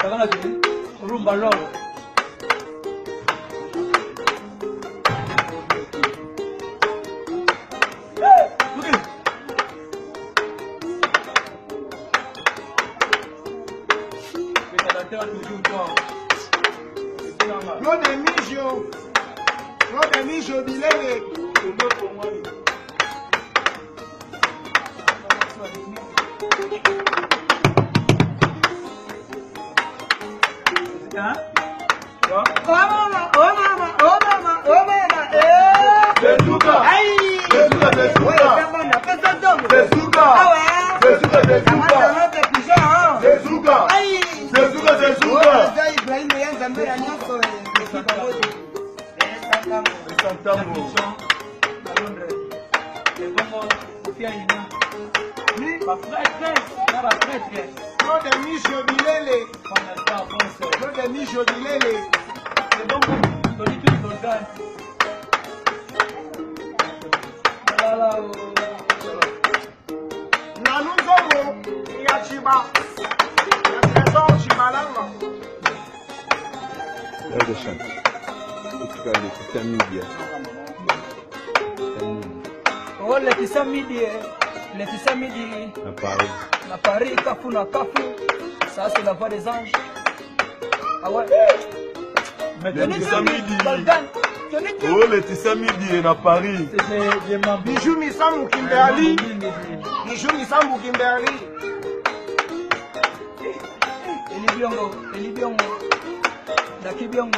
Takana tu rumba lolo. Claude Mijo Bilele. Claude Mijo Bilele. Claude Mijo Bilele. Nanunzogo Yachiba. Trésor Chibalanga. Oh, les tissons midi. À Paris, Kafou, ça c'est la voix des anges. Ah ouais. Les tissons midi. Oh, les tissons midi à Paris. Bijou Misambu Kimberly. Bijou Misambu Kimberly. Eli Biongo. Daki Biongo.